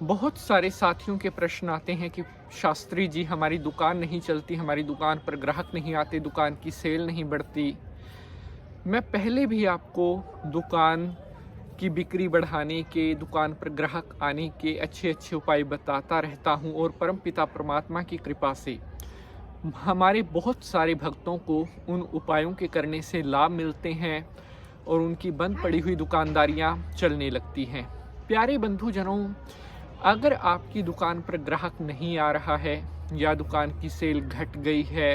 बहुत सारे साथियों के प्रश्न आते हैं कि शास्त्री जी हमारी दुकान नहीं चलती, हमारी दुकान पर ग्राहक नहीं आते, दुकान की सेल नहीं बढ़ती। मैं पहले भी आपको दुकान की बिक्री बढ़ाने के, दुकान पर ग्राहक आने के अच्छे-अच्छे उपाय बताता रहता हूँ और परमपिता परमात्मा की कृपा से हमारे बहुत सारे भक्तों को उन उपायों के करने से लाभ मिलते हैं और उनकी बंद पड़ी हुई दुकानदारियाँ चलने लगती हैं। प्यारे बंधुजनों, अगर आपकी दुकान पर ग्राहक नहीं आ रहा है या दुकान की सेल घट गई है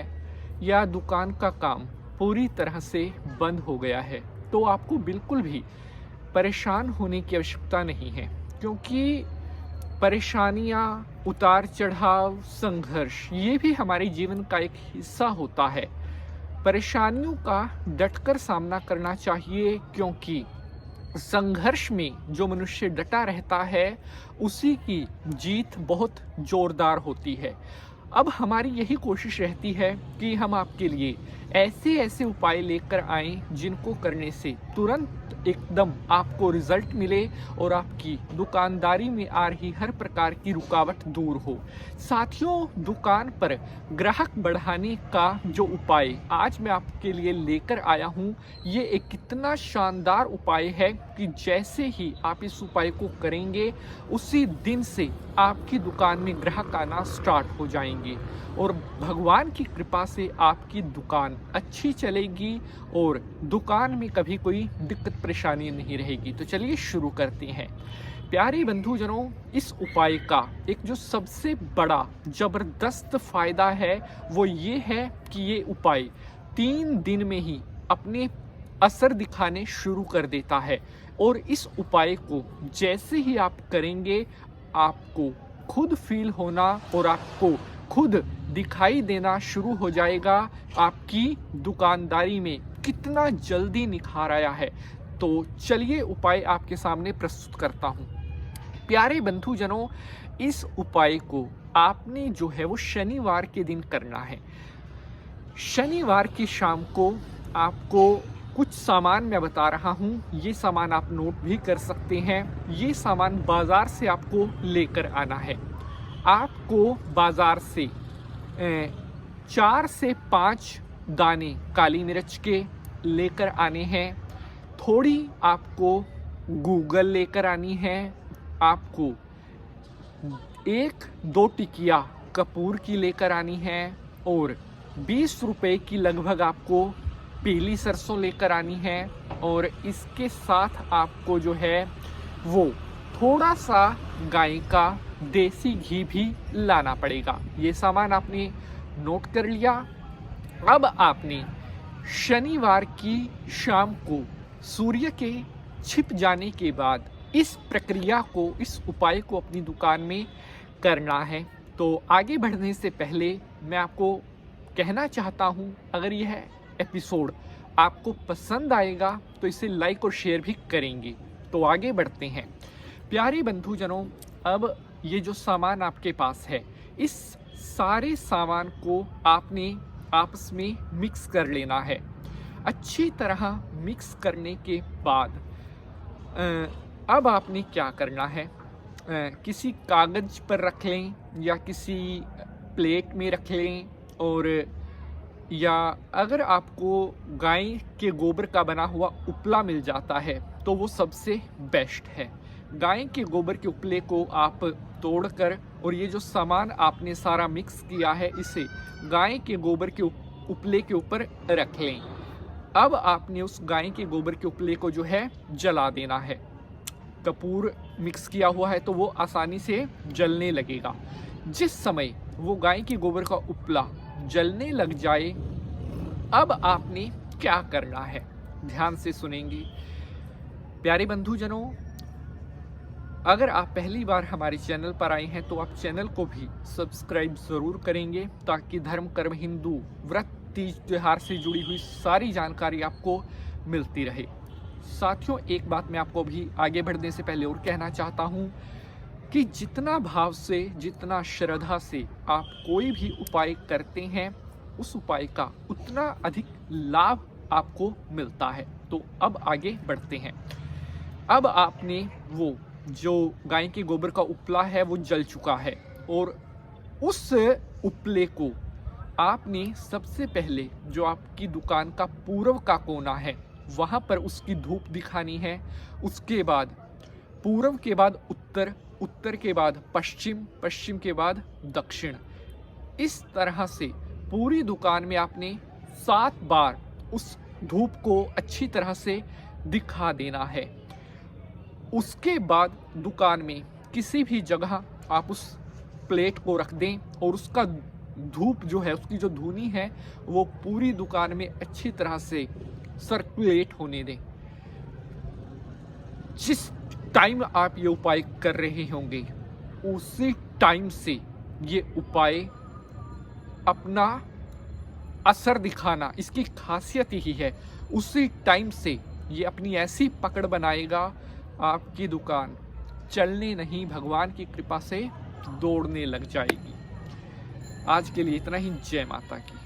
या दुकान का काम पूरी तरह से बंद हो गया है, तो आपको बिल्कुल भी परेशान होने की आवश्यकता नहीं है, क्योंकि परेशानियाँ, उतार चढ़ाव, संघर्ष ये भी हमारे जीवन का एक हिस्सा होता है। परेशानियों का डटकर सामना करना चाहिए, क्योंकि संघर्ष में जो मनुष्य डटा रहता है उसी की जीत बहुत जोरदार होती है। अब हमारी यही कोशिश रहती है कि हम आपके लिए ऐसे ऐसे उपाय लेकर आएं जिनको करने से तुरंत एकदम आपको रिजल्ट मिले और आपकी दुकानदारी में आ रही हर प्रकार की रुकावट दूर हो। साथियों, दुकान पर ग्राहक बढ़ाने का जो उपाय आज मैं आपके लिए लेकर आया हूँ, ये एक कितना शानदार उपाय है कि जैसे ही आप इस उपाय को करेंगे उसी दिन से आपकी दुकान में ग्राहक आना स्टार्ट हो जाएंगे और भगवान की कृपा से आपकी दुकान अच्छी चलेगी और दुकान में कभी कोई दिक्कत परेशानी नहीं रहेगी। तो चलिए शुरू करते हैं। प्यारे बंधुजनों, इस उपाय का एक जो सबसे बड़ा जबरदस्त फायदा है वो ये है कि ये उपाय 3 दिन में ही अपने असर दिखाने शुरू कर देता है और इस उपाय को जैसे ही आप करेंगे आपको खुद फील होना और आपको खुद दिखाई देना शुरू हो जाएगा आपकी दुकानदारी में कितना जल्दी निखार आया है। तो चलिए उपाय आपके सामने प्रस्तुत करता हूँ। प्यारे बंधुजनों, इस उपाय को आपने जो है वो शनिवार के दिन करना है। शनिवार की शाम को आपको कुछ सामान मैं बता रहा हूँ, ये सामान आप नोट भी कर सकते हैं। ये सामान बाज़ार से आपको लेकर आना है। आपको बाज़ार से 4 से 5 दाने काली मिर्च के लेकर आने हैं। थोड़ी आपको गूगल लेकर आनी है। आपको 1-2 टिकिया कपूर की लेकर आनी है और 20 रुपए की लगभग आपको पीली सरसों लेकर आनी है और इसके साथ आपको जो है वो थोड़ा सा गाय का देसी घी भी लाना पड़ेगा। ये सामान आपने नोट कर लिया। अब आपने शनिवार की शाम को सूर्य के छिप जाने के बाद इस प्रक्रिया को, इस उपाय को अपनी दुकान में करना है। तो आगे बढ़ने से पहले मैं आपको कहना चाहता हूँ, अगर यह एपिसोड आपको पसंद आएगा तो इसे लाइक और शेयर भी करेंगे। तो आगे बढ़ते हैं। प्यारे बंधुजनों, अब ये जो सामान आपके पास है, इस सारे सामान को आपने आपस में मिक्स कर लेना है। अच्छी तरह मिक्स करने के बाद अब आपने क्या करना है, किसी कागज़ पर रख लें या किसी प्लेट में रख लें और या अगर आपको गाय के गोबर का बना हुआ उपला मिल जाता है तो वो सबसे बेस्ट है। गाय के गोबर के उपले को आप तोड़कर और ये जो सामान आपने सारा मिक्स किया है इसे गाय के गोबर के उपले के ऊपर रख लें। अब आपने उस गाय के गोबर के उपले को जो है जला देना है। कपूर मिक्स किया हुआ है तो वो आसानी से जलने लगेगा। जिस समय वो गाय के गोबर का उपला जलने लग जाए, अब आपने क्या करना है, ध्यान से सुनेंगे। प्यारे बंधुजनों, अगर आप पहली बार हमारे चैनल पर आए हैं तो आप चैनल को भी सब्सक्राइब ज़रूर करेंगे ताकि धर्म, कर्म, हिंदू, व्रत, तीज, त्योहार से जुड़ी हुई सारी जानकारी आपको मिलती रहे। साथियों, एक बात मैं आपको भी आगे बढ़ने से पहले और कहना चाहता हूँ कि जितना भाव से, जितना श्रद्धा से आप कोई भी उपाय करते हैं, उस उपाय का उतना अधिक लाभ आपको मिलता है। तो अब आगे बढ़ते हैं। अब आपने वो जो गाय के गोबर का उपला है वो जल चुका है, और उस उपले को आपने सबसे पहले जो आपकी दुकान का पूर्व का कोना है वहाँ पर उसकी धूप दिखानी है। उसके बाद पूर्व के बाद उत्तर, उत्तर के बाद पश्चिम, पश्चिम के बाद दक्षिण। इस तरह से पूरी दुकान में आपने 7 बार उस धूप को अच्छी तरह से दिखा देना है। उसके बाद दुकान में किसी भी जगह आप उस प्लेट को रख दें और उसका धूप जो है, उसकी जो धुनी है वो पूरी दुकान में अच्छी तरह से सर्कुलेट होने दें। जिस टाइम आप ये उपाय कर रहे होंगे उसी टाइम से ये उपाय अपना असर दिखाना, इसकी खासियत यही है, उसी टाइम से ये अपनी ऐसी पकड़ बनाएगा, आपकी दुकान चलने नहीं भगवान की कृपा से दौड़ने लग जाएगी। आज के लिए इतना ही। जय माता की।